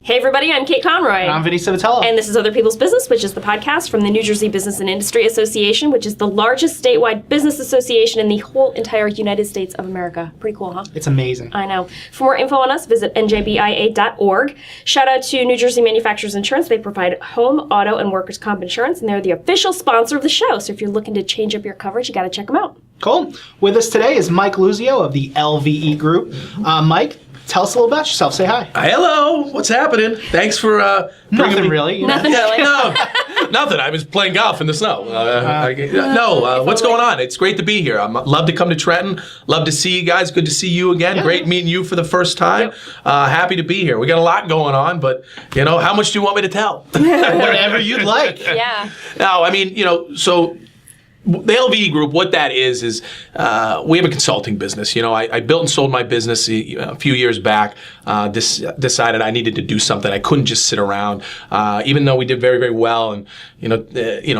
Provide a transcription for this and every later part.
Hey everybody, I'm Kate Conroy. And I'm Vinny Civitello. And this is Other People's Business, which is the podcast from the New Jersey Business and Industry Association, which is the largest statewide business association in the whole entire United States of America. Pretty cool, huh? It's amazing. I know. For more info on us, visit NJBIA.org. Shout out to New Jersey Manufacturers Insurance. They provide home, auto, and workers' comp insurance, and they're the official sponsor of the show. So if you're looking to change up your coverage, you got to check them out. Cool. With us today is Mike Luzio of the LVE Group. Mike, tell us a little about yourself. Say hi. Hello. What's happening? Thanks for bringing Nothing me. really. Nothing really. No, nothing. I was playing golf in the snow. What's going on? It's great to be here. I love to come to Trenton. Love to see you guys. Good to see you again. Yeah. Great meeting you for the first time. Yep. Happy to be here. We got a lot going on, but how much do you want me to tell? Whatever you'd like. Yeah. No, I mean, so the LVE Group, what that is we have a consulting business. I built and sold my business a few years back. Decided I needed to do something. I couldn't just sit around, even though we did very, very well, and it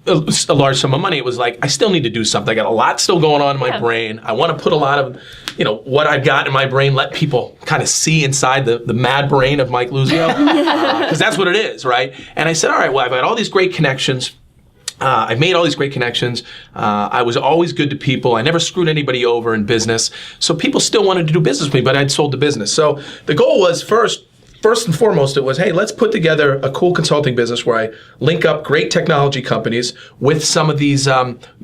was a large sum of money. It was like I still need to do something. I got a lot still going on in my brain. I want to put a lot of what I've got in my brain. Let people kind of see inside the mad brain of Mike Luzio, because that's what it is, right? And I said, all right, well, I've got all these great connections. I've made all these great connections. I was always good to people. I never screwed anybody over in business. So people still wanted to do business with me, but I'd sold the business. So the goal was first and foremost, it was, hey, let's put together a cool consulting business where I link up great technology companies with some of these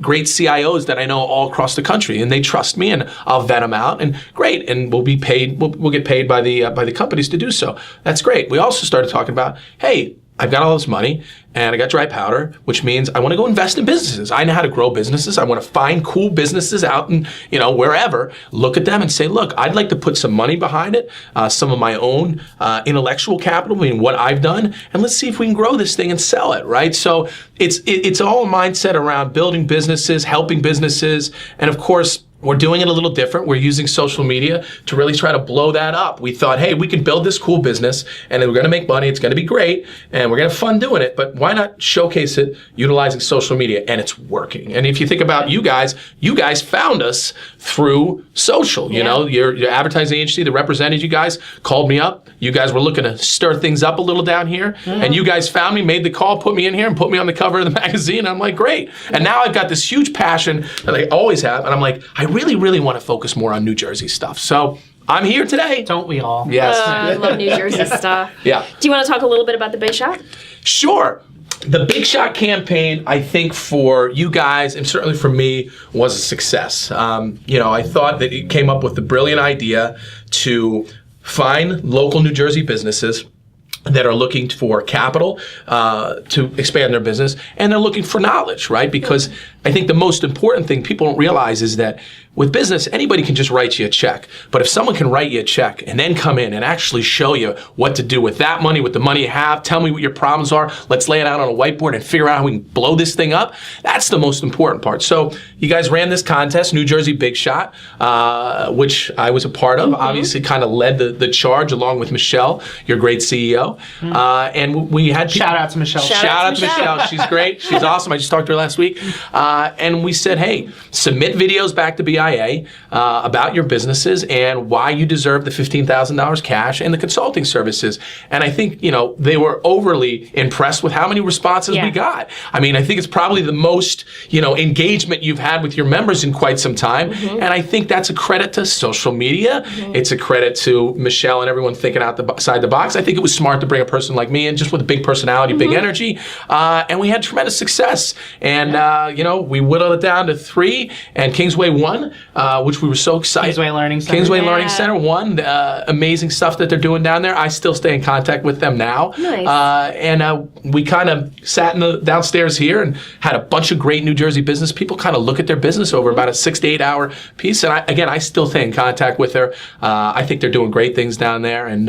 great CIOs that I know all across the country, and they trust me, and I'll vet them out, and great, and we'll be paid. We'll get paid by the companies to do so. That's great. We also started talking about, hey, I've got all this money and I got dry powder, which means I want to go invest in businesses. I know how to grow businesses. I want to find cool businesses out in, wherever, look at them and say, look, I'd like to put some money behind it, some of my own intellectual capital, what I've done, and let's see if we can grow this thing and sell it, right? So it's all a mindset around building businesses, helping businesses, and of course, we're doing it a little different. We're using social media to really try to blow that up. We thought, hey, we can build this cool business and then we're going to make money. It's going to be great and we're going to have fun doing it. But why not showcase it utilizing social media? And it's working. And if you think about you guys found us through social. Your advertising agency that represented you guys called me up. You guys were looking to stir things up a little down here. Mm-hmm. And you guys found me, made the call, put me in here and put me on the cover of the magazine. I'm like, great. And now I've got this huge passion that I always have. And I'm like, I really, really want to focus more on New Jersey stuff. So I'm here today. Don't we all? Yes. I love New Jersey stuff. Yeah. Do you want to talk a little bit about the Big Shot? Sure. The Big Shot campaign, I think for you guys, and certainly for me, was a success. I thought that it came up with the brilliant idea to find local New Jersey businesses that are looking for capital to expand their business, and they're looking for knowledge, right? Because I think the most important thing people don't realize is that with business, anybody can just write you a check. But if someone can write you a check and then come in and actually show you what to do with that money, with the money you have, tell me what your problems are, let's lay it out on a whiteboard and figure out how we can blow this thing up, that's the most important part. So you guys ran this contest, New Jersey Big Shot, which I was a part of, obviously kind of led the charge along with Michelle, your great CEO. And we had Shout out to Michelle. Shout out to Michelle. She's great. She's awesome. I just talked to her last week. And we said, hey, submit videos back to BIA about your businesses and why you deserve the $15,000 cash and the consulting services. And I think, they were overly impressed with how many responses we got. I mean, I think it's probably the most, engagement you've had with your members in quite some time. Mm-hmm. And I think that's a credit to social media. Mm-hmm. It's a credit to Michelle and everyone thinking outside the box. I think it was smart to bring a person like me in, just with a big personality, big energy. And we had tremendous success. And, we whittled it down to 3, and Kingsway won. Which we were so excited. Kingsway Learning Center. Kingsway Learning Center won. Amazing stuff that they're doing down there. I still stay in contact with them now. Nice. And we kind of sat downstairs here and had a bunch of great New Jersey business people kind of look at their business over about a 6 to 8 hour piece. And I still stay in contact with her. I think they're doing great things down there. And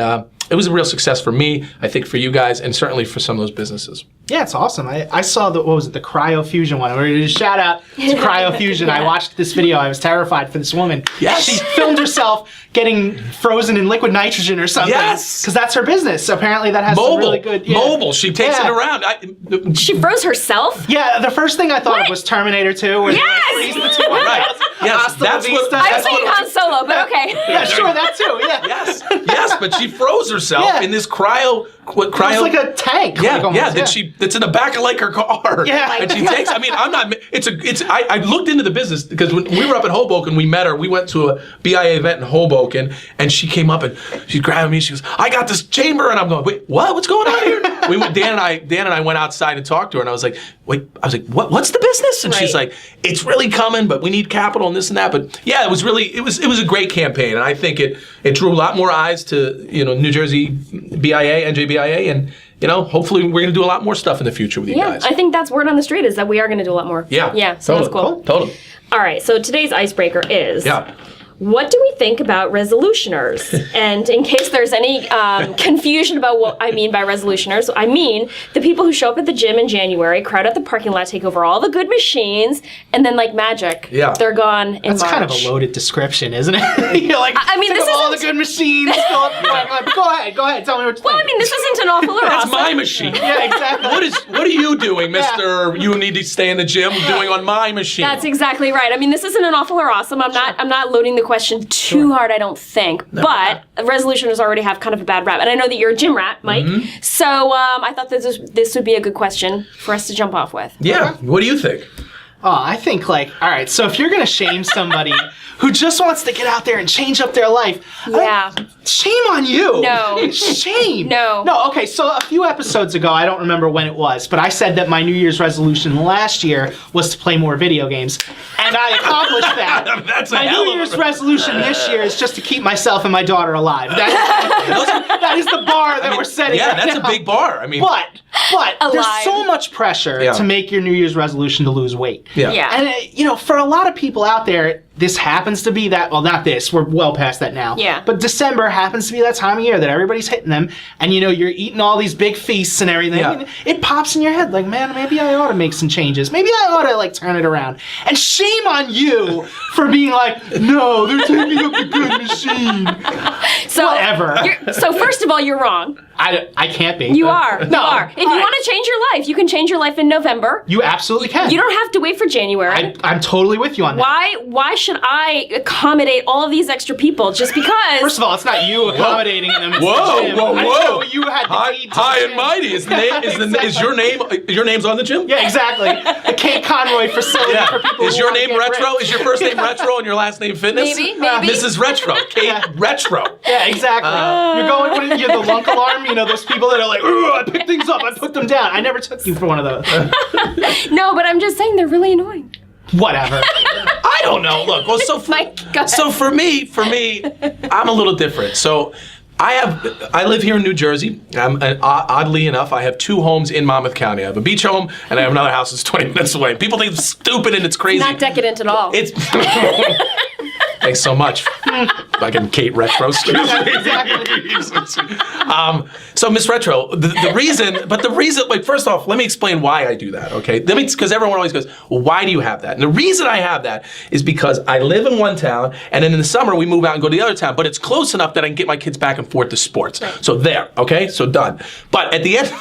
it was a real success for me, I think for you guys, and certainly for some of those businesses. Yeah, it's awesome. I saw the cryofusion one. We're going to shout out to cryofusion. I watched this video. I was terrified for this woman. Yes. She filmed herself getting frozen in liquid nitrogen or something. Yes. Because that's her business. Apparently that has some really good... Yeah. Mobile. She takes it around. She froze herself? Yeah, the first thing I thought of was Terminator 2. Where Yes! they freeze the two Right. Yes, that's what... I was thinking Han Solo, but okay. Yeah, sure, that too, yeah. Yes, but she froze herself in this cryo. It's like a tank. Yeah, like almost, that's in the back of like her car. Yeah. And she takes, I mean, I'm not, I looked into the business because when we were up in Hoboken, we met her, we went to a BIA event in Hoboken, and she came up and she's grabbing me, she goes, I got this chamber, and I'm going, wait, what? What's going on here? Dan and I went outside and talked to her, and I was like, what's the business? And she's like, it's really coming, but we need capital and this and that. But yeah, it was a great campaign, and I think it drew a lot more eyes to, New Jersey BIA, NJBIA, and hopefully we're going to do a lot more stuff in the future with you guys. I think that's word on the street is that we are going to do a lot more. Yeah. So that's cool. Totally. All right, so today's icebreaker is what do we think about resolutioners? And in case there's any confusion about what I mean by resolutioners, I mean the people who show up at the gym in January, crowd out the parking lot, take over all the good machines, and then like magic, they're gone in March. That's kind of a loaded description, isn't it? You're like, I mean, this is all the good machines. Go ahead, tell me what you think. Well, I mean, this isn't an awful or That's awesome. my machine. Yeah, exactly. What are you doing, Mr. You need to stay in the gym doing on my machine? That's exactly right. I mean, this isn't an awful or awesome. I'm not loading the question too hard, I don't think. No. But resolutioners already have kind of a bad rap. And I know that you're a gym rat, Mike. Mm-hmm. So I thought this would be a good question for us to jump off with. Yeah. Okay. What do you think? Oh, I think all right, so if you're going to shame somebody who just wants to get out there and change up their life, shame on you. No. Shame. No. Okay, so a few episodes ago, I don't remember when it was, but I said that my New Year's resolution last year was to play more video games, and I accomplished that. That's my New Year's resolution this year is just to keep myself and my daughter alive. That is the bar that we're setting right that's now. a big bar. I mean, but there's so much pressure to make your New Year's resolution to lose weight. Yeah. And, for a lot of people out there, this happens to be that, well, not this, we're well past that now. Yeah. But December happens to be that time of year that everybody's hitting them, and, you're eating all these big feasts and everything. Yeah. And it pops in your head, like, man, maybe I ought to make some changes. Maybe I ought to, turn it around. And shame on you for being like, no, they're taking up the good machine. So, whatever. So first of all, you're wrong. I can't be. You are. No. You are. If you want to change your life, you can change your life in November. You absolutely can. You don't have to wait for January. I'm totally with you on that. Why should I accommodate all of these extra people just because? First of all, it's not you accommodating them. It's whoa. I know you had the deed to High the and gym. mighty. Is your name's on the gym? Yeah, exactly. The Kate Conroy Facility for people Is who your want to name get Retro? ripped. Is your first name Retro and your last name Fitness? Maybe. Mrs. Retro. Kate Retro. Yeah, exactly. You're going, you're the lunk alarm, those people that are like, ooh, I pick things up, I put them down. I never took you for one of those. No, but I'm just saying they're really annoying. Whatever. I don't know. Look, well, so for me, I'm a little different. So I live here in New Jersey. Oddly enough, I have 2 homes in Monmouth County. I have a beach home, and I have another house that's 20 minutes away. People think it's stupid and it's crazy. Not decadent at all. It's thanks so much. Fucking Kate Retro. So Miss Retro, the reason, like, first off, let me explain why I do that, okay? Because everyone always goes, well, why do you have that? And the reason I have that is because I live in one town, and then in the summer we move out and go to the other town, but it's close enough that I can get my kids back and forth to sports. Right. So there, okay? So done. But at the end,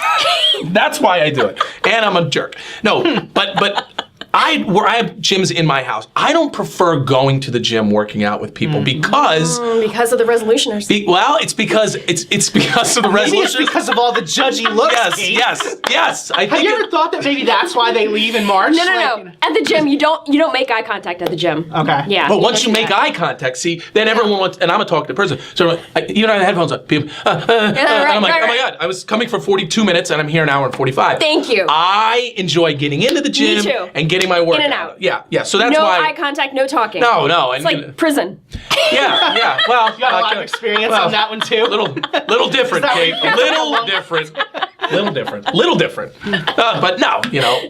that's why I do it. And I'm a jerk. No, but I have gyms in my house. I don't prefer going to the gym working out with people because of the resolutioners. It's because of the resolutioners. Maybe it's because of all the judgy looks. Yes. Have you ever thought that maybe that's why they leave in March? No. At the gym, you don't make eye contact at the gym. Okay. Yeah. But once you make eye contact, see, then everyone wants, and I'm a talkative person, so I have the headphones on. People, and I'm like, oh my God, I was coming for 42 minutes and I'm here an hour and 45. Thank you. I enjoy getting into the gym and getting my work in and out. Yeah. So that's no why. No eye contact, no talking. No. It's like prison. Yeah. Well, you got a lot of experience on that one too. Little different, Kate. Little different. But no,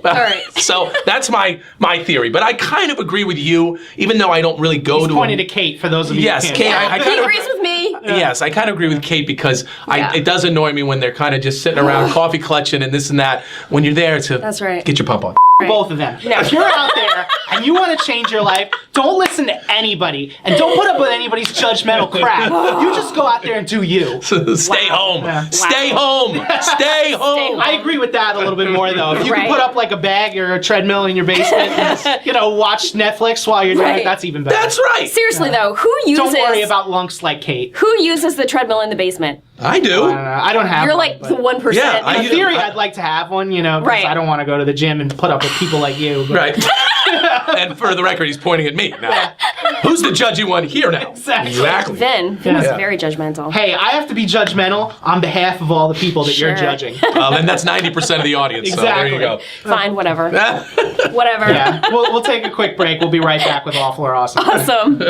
All right. So that's my theory. But I kind of agree with you, even though I don't really go He's to. Pointing to Kate for those of you. Yes, who Kate. can't. He agrees with me. Yes, I kind of agree with Kate because it does annoy me when they're kind of just sitting around coffee clutching and this and that when you're there to get your pump on. Both of them. No. If you're out there and you want to change your life, don't listen to anybody and don't put up with anybody's judgmental crap. You just go out there and do you. Stay home. Yeah. Stay home. Stay home. I agree with that a little bit more though. If you can put up like a bag or a treadmill in your basement and watch Netflix while you're doing it, that's even better. That's right. Seriously though, who uses? Don't worry about lunks like Kate. who uses the treadmill in the basement? I do. I don't know. I don't have You're one, like but the 1%. Yeah, in theory, I'd like to have one, because Right. I don't want to go to the gym and put up with people like you. But. Right. And for the record, he's pointing at me now. Who's the judgy one here now? Exactly. Vin was Yeah. very judgmental. Hey, I have to be judgmental on behalf of all the people that you're Sure. judging. Then that's 90% of the audience. So there you go. Fine, whatever. Whatever. Yeah, we'll take a quick break. We'll be right back with Awful or Awesome. Awesome.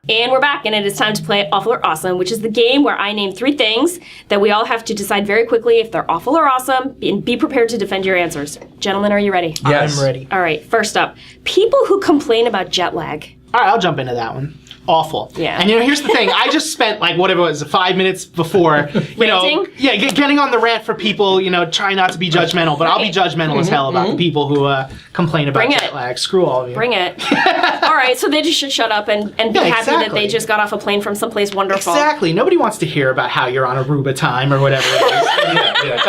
And we're back, and it is time to play Awful or Awesome, which is the game where I name 3 things that we all have to decide very quickly if they're awful or awesome, and be prepared to defend your answers. Gentlemen, are you ready? Yes. I'm ready. All right, first up, people who complain about jet lag. All right, I'll jump into that one. Awful. Yeah. And here's the thing. I just spent whatever it was, 5 minutes before, Ranting? getting on the rant for people, trying not to be judgmental, but I'll be judgmental as hell about the people who complain about Bring jet it. lag. Screw all of you. Bring it. All right, so they just should shut up and be happy that exactly. they just got off a plane from someplace wonderful. Exactly. Nobody wants to hear about how you're on Aruba time or whatever it is. Yeah.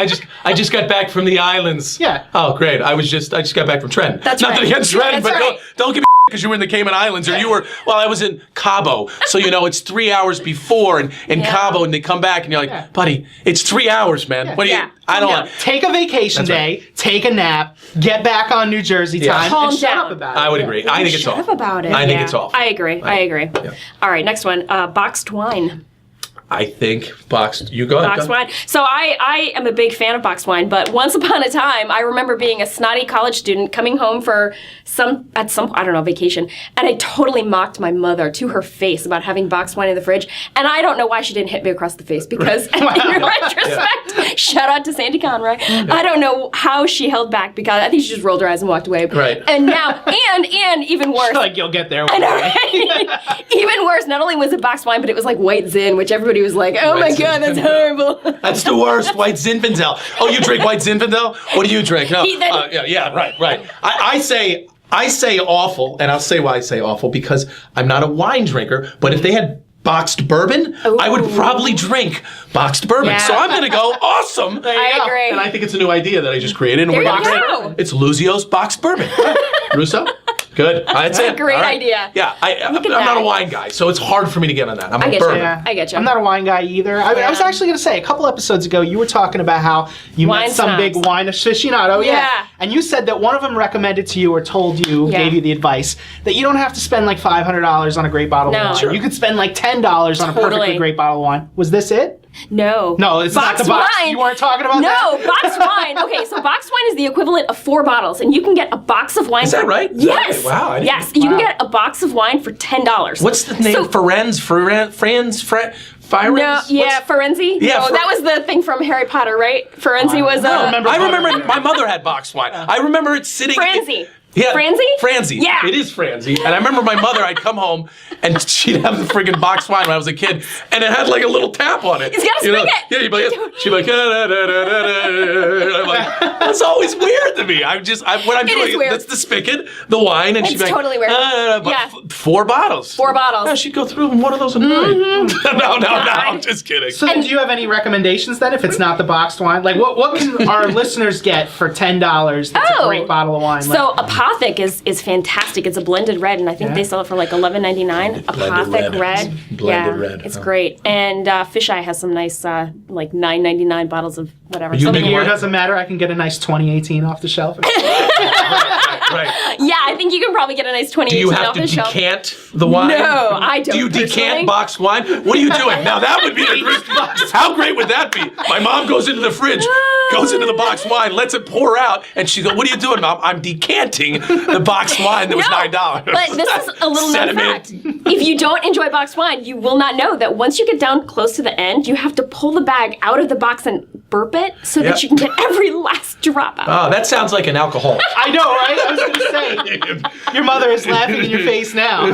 I just got back from the islands. Yeah. Oh, great. I just got back from Trenton. That's Nothing right. against Trenton, That's but right. don't give me because you were in the Cayman Islands or you were. Well, I was in Cabo, so it's 3 hours before in Yeah. Cabo, and they come back and you're like, Yeah. buddy, it's 3 hours, man. What do you? Yeah. I don't Yeah. want. Take a vacation That's right. day, take a nap, get back on New Jersey Yeah. time, Calm and shut down. up about it. I would Yeah. agree. I think it's Shut awful. up about it. I think Yeah. it's awful. I agree. Yeah. All right, next one. Boxed wine. I think boxed. You go ahead. Boxed wine. So I am a big fan of boxed wine, but once upon a time, I remember being a snotty college student coming home for some vacation, and I totally mocked my mother to her face about having boxed wine in the fridge, and I don't know why she didn't hit me across the face because in retrospect, shout out to Sandy Conroy, I don't know how she held back because I think she just rolled her eyes and walked away. Right. And now, and even worse, Like you'll get there. I know, right? Even worse, not only was it boxed wine, but it was like white Zin, which everybody was like, oh my White God, that's Zinfandel. horrible. That's the worst. White Zinfandel. Oh, you drink white Zinfandel? What do you drink? No. Heathen. Yeah, right. I say awful, and I'll say why I say awful because I'm not a wine drinker. But if they had boxed bourbon, I would probably drink boxed bourbon. Yeah. So I'm gonna go awesome. I agree. And I think it's a new idea that I just created. And There we're you gonna go. It's Luzio's boxed bourbon. Russo? Good. That's it. Great All right. idea. Yeah, I'm Look at not a that. wine guy, so it's hard for me to get on that. I'm I a get bourbon. you. Yeah. I get you. I'm not a wine guy either. I was actually going to say, a couple episodes ago, you were talking about how you Wine met some snobs. big wine aficionado. Yeah. And you said that one of them recommended to you or told you, Yeah. gave you the advice, that you don't have to spend like $500 on a great bottle No. of wine. Sure. You could spend like $10 on a perfectly Totally. great bottle of wine. Was this it? No. No, it's not the Boxed box. wine. You weren't talking about that? No, boxed wine. Okay, so boxed wine is the equivalent of 4 bottles, and you can get a box of wine. Is that for, right? Is that Yes. right? Wow, I didn't- Yes, you can Wow. get a box of wine for $10. What's the name? So, Friends? no, yeah, Ferenzi. Yeah, no, that was the thing from Harry Potter, right? Ferenzi was I remember I remember butter. my mother had boxed wine. I remember it sitting. Franzi. Yeah. Franzi? Franzi. Yeah. It is Franzi. And I remember my mother, I'd come home and she'd have the friggin' boxed wine when I was a kid, and it had like a little tap on it. It's got a spigot. Yeah, you'd be like, she'd be like, da, da, da, da, da, da. And I'm like, that's always weird to me. What I'm It doing, is weird. that's the spigot, the wine, and she'd It's be like, totally weird. but Yeah. 4 bottles. 4 bottles. Yeah, she'd go through one of those a night. No, God. I'm just kidding. So then do you have any recommendations then if it's not the boxed wine? Like what can our listeners get for $10 that's a great bottle of wine? So Apothic is fantastic. It's a blended red, and I think Yeah. they sell it for like $11.99. Apothic red. Blended red. It's Oh. great. And Fisheye has some nice like $9.99 bottles of whatever. You Something big year wine? doesn't matter. I can get a nice 2018 off the shelf. Right. Yeah, I think you can probably get a nice 20 Do you have off to the shelf. decant the wine? No, I don't Do you personally. decant boxed wine? What are you doing? Now that would be the great. How great would that be? My mom goes into the fridge, goes into the boxed wine, lets it pour out, and she goes, "What are you doing, Mom?" I'm decanting the boxed wine that was $9. But this is a little known Sediment. fact. If you don't enjoy boxed wine, you will not know that once you get down close to the end, you have to pull the bag out of the box and burp it so that Yep. you can get every last drop out. Oh, that sounds like an alcoholic. I know, right? I was going to say, your mother is laughing in your face now.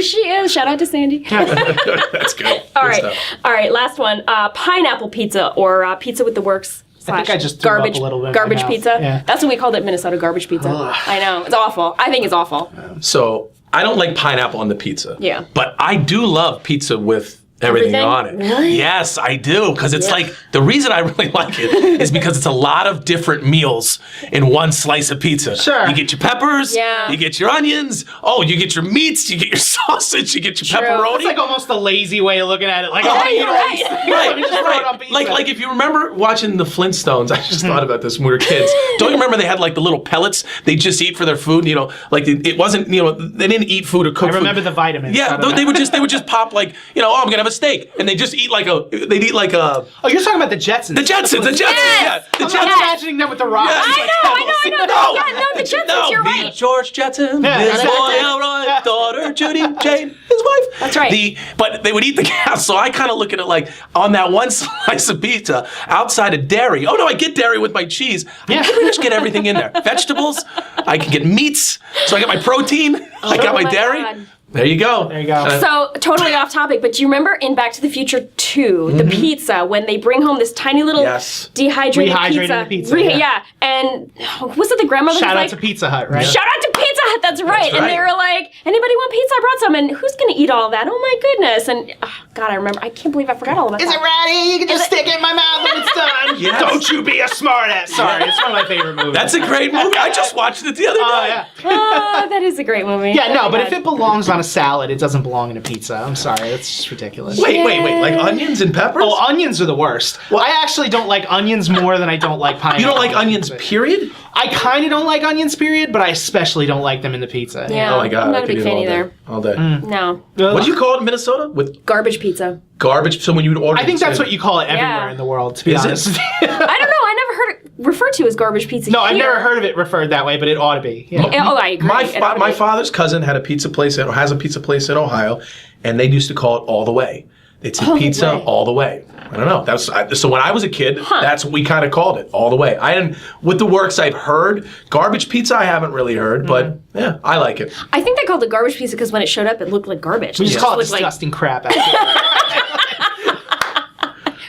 She is. Shout out to Sandy. That's good. All Good right. stuff. All right, last one. Pineapple pizza or pizza with the works. I think I just threw garbage, up a little bit in my garbage mouth. pizza. Yeah. That's what we called it, Minnesota garbage pizza. I know. It's awful. I think it's awful. So I don't like pineapple on the pizza. Yeah. But I do love pizza with Everything Everything? on it. Really? Yes, I do. Because it's like, the reason I really like it is because it's a lot of different meals in one slice of pizza. Sure. You get your peppers, Yeah. you get your onions, you get your meats, you get your sausage, you get your True. pepperoni. It's like almost a lazy way of looking at it. Like, Oh, I eat you're all these right. things. Right, Let me just throw it on pizza. Like if you remember watching the Flintstones, I just thought about this when we were kids. Don't you remember they had like the little pellets they just eat for their food? You know, like it wasn't, they didn't eat food or cook I food. remember the vitamins. Yeah, they would just pop like, I'm gonna have a steak, and they just eat like Oh, you're talking about the Jetsons. the Jetsons, Yes. yeah, the I'm Jetsons. not imagining them with the rocks. Yes. I know. No. Yeah, no, the Jetsons, you're right. George Jetson, Yeah, his exactly. boy Elroy, daughter Judy, Jane, his wife. That's right. But they would eat the gas, so I kind of look at it like on that one slice of pizza outside of dairy. Oh no, I get dairy with my cheese. Yeah. I pretty much get everything in there. Vegetables, I can get meats, so I get my protein. I got my my dairy. God. There you go. There you go. So, totally off topic, but do you remember in Back to the Future 2, the pizza, when they bring home this tiny little Yes. dehydrated Rehydrating pizza? the pizza, yeah. And was it the grandmother Shout out was to like, Pizza Hut, right? shout out to Pizza Hut, that's right. And they right. were like, anybody want pizza? I brought some. And who's going to eat all of that? Oh my goodness. And God, I remember, I can't believe I forgot all about Is that. it ready? You can just stick it in my mouth when it's done. Yes. Don't you be a smartass. Sorry, it's one of my favorite movies. That's a great movie. I just watched it the other Oh, day. yeah. Oh, that is a great movie. Yeah, no, Oh my but if God. it belongs on a salad, it doesn't belong in a pizza. I'm sorry, that's just ridiculous. Wait, like onions and peppers? Oh, onions are the worst. Well, I actually don't like onions more than I don't like pineapple. You don't like onions, period? I kind of don't like onions, period, but I especially don't like them in the pizza. Yeah. Oh my God, I'm not I a could big eat fan all day. either. All day. No. What do you call it in Minnesota? With Garbage pizza. garbage? So when you would order, I think that's what you call it everywhere Yeah. in the world, to be Is it? honest. I don't know. I never heard it referred to as garbage pizza. No, I've here. never heard of it referred that way, but it ought to be. Yeah. Oh, I agree. It ought to My be. father's cousin had a pizza place or has a pizza place in Ohio, and they used to call it all the way. They'd say All the pizza way. all the way. I don't know. So when I was a kid, that's what we kind of called it, all the way. I didn't with the works I've heard. Garbage pizza I haven't really heard, but yeah, I like it. I think they called it garbage pizza because when it showed up, it looked like garbage. We just call it looked like- disgusting crap. Actually.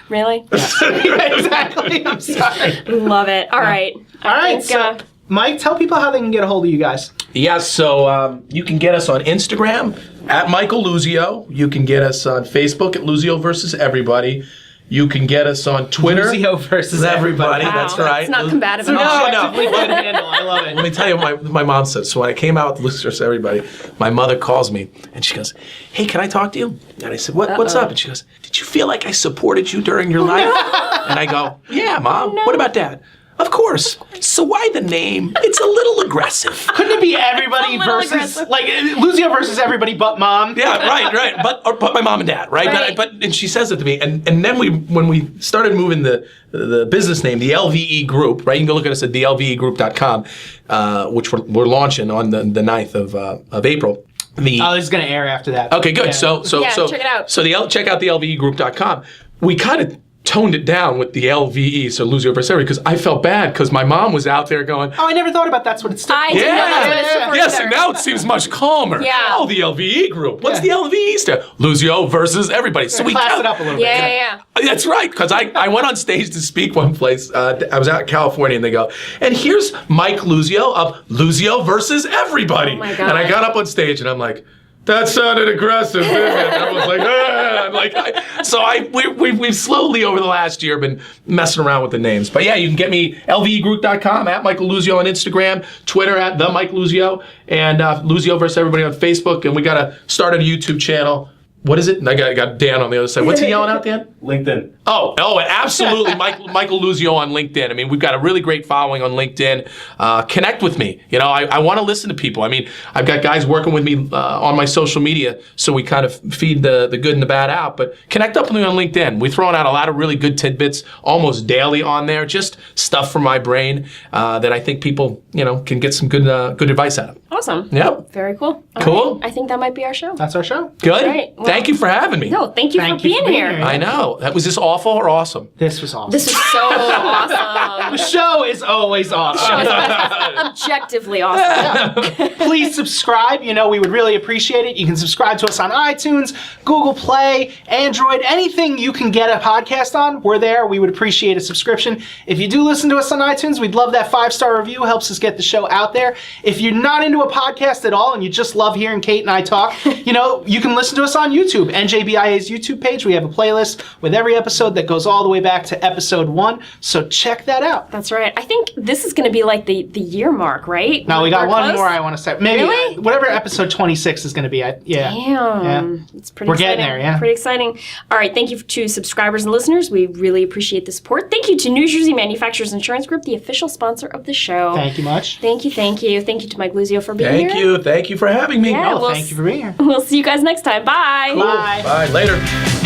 Really? Exactly. I'm sorry. Love it. All right. All right, think, so Mike, tell people how they can get a hold of you guys. Yeah, so you can get us on Instagram at Michael Luzio. You can get us on Facebook at Luzio versus Everybody. You can get us on Twitter. Luzio versus everybody. Wow, That's right. It's not combative at No, all. no. Objectively good handle. I love it. Let me tell you what my mom said. So when I came out with Luzio versus Everybody, my mother calls me and she goes, "Hey, can I talk to you?" And I said, "What's up?" And she goes, "Did you feel like I supported you during your life?" And I go, "Yeah, Mom. What about Dad?" "Of course. So why the name? It's a little aggressive." Couldn't it be everybody It's a little versus aggressive. like Luzio versus everybody but mom? Yeah, right. But my mom and dad, right? Right. And she says it to me, and then when we started moving the business name, the LVE Group, right? You can go look at us at thelvegroup.com, which we're launching on the 9th of April. Oh, this is gonna air after that. Okay, good. Yeah. So check it out. So check out the LVEgroup.com. We kind of toned it down with the LVE, so Luzio versus Everybody, because I felt bad because my mom was out there going, Oh, I never thought about that's what it's. I didn't know that's what it stood for Yes, either. and now it seems much calmer. Yeah. Oh, the LVE group. What's Yeah. the LVE stand? Luzio versus Everybody. So we Class it up a little bit. Yeah. That's right, because I went on stage to speak one place. I was out in California, and they go, and here's Mike Luzio of Luzio versus Everybody. Oh my God. And I got up on stage, and I'm like, that sounded aggressive, didn't it? And I was like, ah. We've slowly over the last year been messing around with the names. But yeah, you can get me lvegroup.com, at Michael Luzio on Instagram, Twitter at the Mike Luzio, and Luzio versus Everybody on Facebook. And we got to start a YouTube channel. What is it? And I got Dan on the other side. What's he yelling out, Dan? LinkedIn. Oh, and absolutely, Michael Luzio on LinkedIn. I mean, we've got a really great following on LinkedIn. Connect with me. You know, I want to listen to people. I mean, I've got guys working with me on my social media, so we kind of feed the good and the bad out. But connect up with me on LinkedIn. We're throwing out a lot of really good tidbits almost daily on there, just stuff from my brain that I think people, can get some good advice out of. Awesome. Yep. Very cool. All Cool. right. I think that might be our show. That's our show. Good. Right. Well- Thank you for having me. No, thank you for being here. I know. Was this awful or awesome? This was awesome. This is so awesome. The show is always awesome. Objectively awesome. Please subscribe. We would really appreciate it. You can subscribe to us on iTunes, Google Play, Android, anything you can get a podcast on. We're there. We would appreciate a subscription. If you do listen to us on iTunes, we'd love that 5-star review. Helps us get the show out there. If you're not into a podcast at all and you just love hearing Kate and I talk, you can listen to us on YouTube. YouTube, NJBIA's YouTube page. We have a playlist with every episode that goes all the way back to episode 1. So check that out. That's right. I think this is going to be like the year mark, right? No, we got We're one close? more I want to say. Maybe Really? whatever episode 26 is going to be. Yeah. Damn. It's pretty We're exciting. getting there, yeah. Pretty exciting. All right. Thank you to subscribers and listeners. We really appreciate the support. Thank you to New Jersey Manufacturers Insurance Group, the official sponsor of the show. Thank you much. Thank you. Thank you. Thank you to Mike Luzio for being Thank here. you. Thank you for having me. Yeah. Oh, we'll thank you for being here. We'll see you guys next time. Bye. Cool. Bye. Bye. Later.